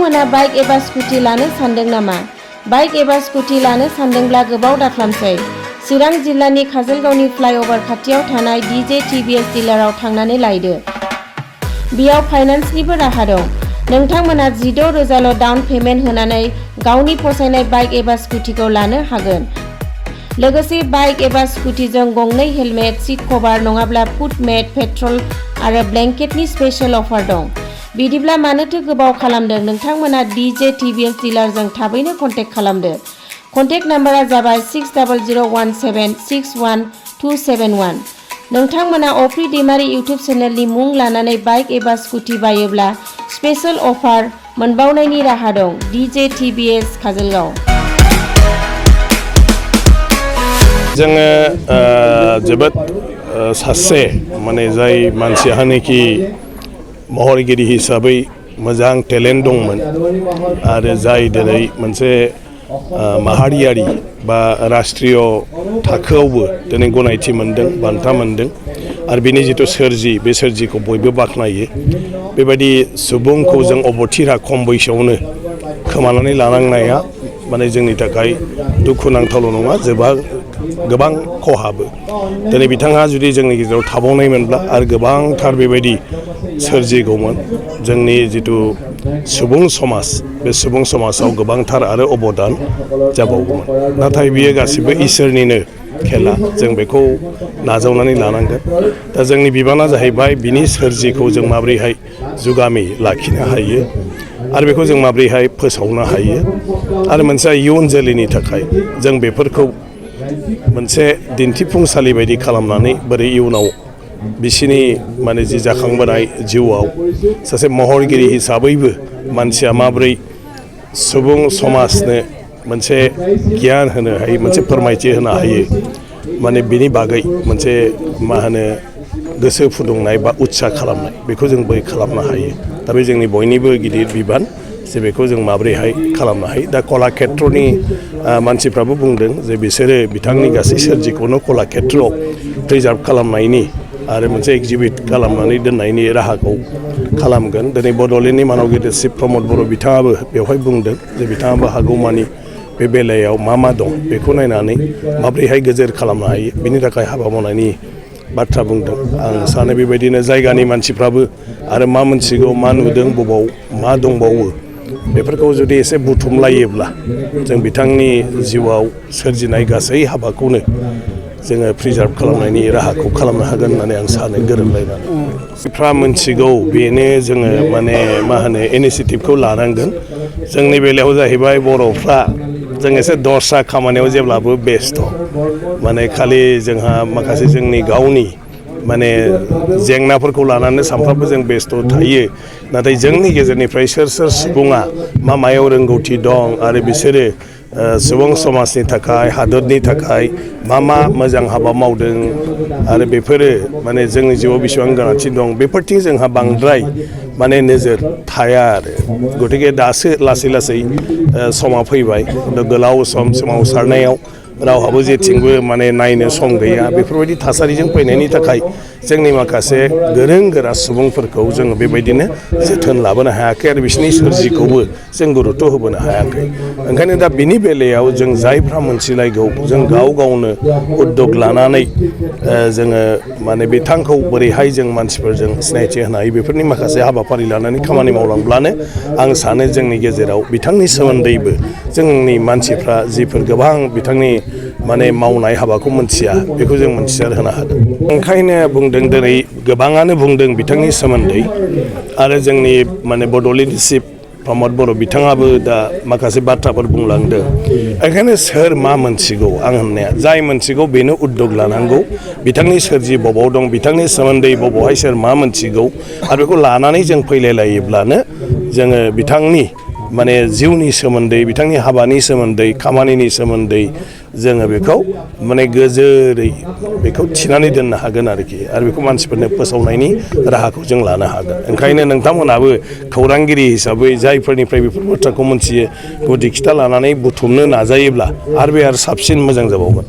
नोंथांमोना बाइक एबा स्कुटि लानो सानदों नामा? बाइक एबा स्कुटि लानो सानदोंब्ला गोबाव दाख्लामसै। चिरां जिल्लानि काजलगावनि फ्लाइअभार खाथियाव थानाय DJ TVS डिलाराव थांनानै लायदो। बेयाव फाइनान्सनिबो राहा दं। नोंथांमोना 16,000ल' डाउन पेमेन्ट होनानै गावनि फसायनाय बाइक एबा स्कुटिखौ लानो हागोन। लोगोसे बाइक एबा स्कुटिजों गंनै हेलमेट, सिट कभार नङाब्ला फुट मेट, पेट्रल आरो ब्लेंकेटनि स्पेशल अफार दं। बिदिब्ला मानोथो गोबाव खालामदों? नोंथांमोना DJ TVS डिलारजों थाबैनो कन्टेक्ट खालामदो। कन्टेक्ट नाम्बारा जाबाय 6001761271। नोंथांमोना अफ्रि दैमारि इउटुब चेनेलनि मुं लानानै बाइक एबा स्कुटि बायोब्ला स्पेशल अफार मोनबावनायनि राहा दं। DJ TVS Kajalgaon. जोङो जोबोद सासे माने जाय मानसियानोखि महरगिरि हिसाबै मोजां टेलेन्ट दंमोन आरो जाय दिनै मोनसे माहारियारि बा राष्ट्रीय थाखोआवबो दिनै गनायथि मोनदों, बान्था मोनदों आरो बिनि जिथु सोरजि बे सोरजिखौ बयबो बाख्नायो। बेबायदि सुबुंखौ जों अबथिरा खम बैसोआवनो खोमानानै लानांनाया माने जोंनि थाखाय दुखुनांथावल' नङा, गोबां खहाबो। दिनै बिथाङा जुदि जोंनि गेजेराव थाबावनायमोनब्ला आरो गोबांथार बेबायदि सोरजिगौमोन। जोंनि जिथु सुबुं समाज, बे सुबुं समाजाव गोबांथार आरो अबदान जाबावगौमोन। नाथाय बियो गासिबो इसोरनिनो खेला, जों बेखौ नाजावनानै लानांगोन। दा जोंनि बिबाना जाहैबाय बिनि सोरजिखौ जों माबोरैहाय जुगामि लाखिनो हायो आरो बेखौ जों माबोरैहाय फोसावनो हायो आरो मोनसे इयुन जोलैनि थाखाय जों बेफोरखौ मोनसे दिन्थिफुंसालि बायदि खालामनानै बोरै इयुनाव बिसिनि माने जि जाखांबोनाय जिउआव सासे महरगिरि हिसाबैबो मानसिया माबोरै सुबुं समाजनो मोनसे गियान होनो हायो, मोनसे फोरमायथि होनो हायो, माने बिनि बागै मोनसे गोसो फुदुंनाय बा उत्साह खालामनाय, बेखौ जों बोरै खालामनो हायो। दा बे जोंनि बयनिबो गिदिर बिबान जे बेखौ जों माबोरैहाय खालामनो हायो। दा कलाक्षेत्रनि मानसिफ्राबो बुंदों जे बिसोरो बिथांनि गासै सोरजिखौनो कलाक्षेत्रआव प्रिजार्भ खालामनायनि आरो मोनसे एक्जिबिट खालामनानै दोननायनि राहाखौ खालामगोन। दिनै बड'लेण्डनि मानगिरि शिब प्रमद बर' बिथाङाबो बेवहाय बुंदों जे बिथाङाबो हागौमानि बे बेलायाव मा दं बेखौ नायनानै माबोरैहाय गोजोर खालामनो हायो बिनि थाखाय हाबा मावनायनि बाथ्रा बुंदों। आं सानो बेबायदिनो जायगानि मानसिफ्राबो आरो मा मोनथिगौ, मा नुदों, बबाव मा दंबावो, बेफोरखौ जुदि एसे बुथुमलायोब्ला जों बिथांनि जिउआव सोरजिनाय गासै हाबाखौनो जोङो प्रिजार्भ खालामनायनि राहाखौ खालामनो हागोन होननानै आं सानो गोरोबलायनानै। जायफ्रा मोनथिगौ बेनो जोङो इनिसियेटिभखौ लानांगोन। जोंनि बेलायाव जाहैबाय बर'फ्रा जों एसे दस्रा खामानियाव जेब्लाबो बेस्थ', माने खालि जोंहा माखासे जोंनि गावनि जेंनाफोरखौ लानानै सानफ्रामबो जों बेस्थ' थायो। नाथाय जोंनि गेजेरनिफ्राय सोर सुबुङा मायाव रोंगौथि दं आरो बिसोरो सुबुं समाजनि थाखाय, हादरनि थाखाय मा मोजां हाबा मावदों आरो बेफोरो जोंनि जिउआव बेसेबां गोनांथि दं, बेफोरथिं जोंहा बांद्राय नोजोर थाया आरो। गतिके दासो लासै समा फैबाय। गोलाव सम सोमावसारनायाव रावहाबो जेथिंबो नायनो सम गैया। बेफोरबायदि थासारिजों फैनायनि थाखाय जोंनि माखासे गोरों गोरा सुबुंफोरखौ जोङो बेबायदिनो जोथोन लाबोनो हायाखै आरो बिसोरनि सोरजिखौबो जों गुरुत्व होबोनो हायाखै। ओंखायनो दा बिनि बेलायाव जों जायफ्रा मोनथिलायगौ, जों गावनो उद्यग लानानै जोङो बिथांखौ बोरैहाय जों मानसिफोरजों सिनायथि होनो हायो, बेफोरनि माखासे हाबाफारि लानानै खामानि मावलांब्लानो आं सानो जोंनि गेजेराव बिथांनि सोमोन्दैबो जोंनि मानसिफ्रा जिफोर गोबां बिथांनि मावनाय हाबाखौ मोनथिया, बेखौ जों मोनथिसार होनो हागोन। ओंखायनो बुंदों, दिनै गोबाङानो बुंदों बिथांनि सोमोन्दै आरो जोंनि बड'लेण्ड चिफ प्रमद बर' बिथाङाबो दा माखासे बाथ्राफोर बुंलांदों। ओंखायनो सोर मा मोनथिगौ, आं होननाया जाय मोनथिगौ बेनो उद्यग लानांगौ। बिथांनि सोरजि बबाव दं, बिथांनि सोमोन्दै बबावहाय सोर मा मोनथिगौ आरो बेखौ लानानै जों फैलायलायोब्लानो जोङो बिथांनि जिउनि सोमोन्दै, बिथांनि हाबानि सोमोन्दै, खामानिनि सोमोन्दै जोङो बेखौ गोजोरै बेखौ थिनानै दोननो हागोन आरोखि। आरो बेखौ मानसिफोरनो फोसावनायनि राहाखौ जों लानो हागोन। ओंखायनो नोंथांमोनाबो खौरांगिरि हिसाबै जायफोरनिफ्राय बेफोर बाथ्राखौ मोनथियो, गुदि खिथा लानानै बुथुमनो नाजायोब्ला आरो साबसिन मोजां जाबावगोन।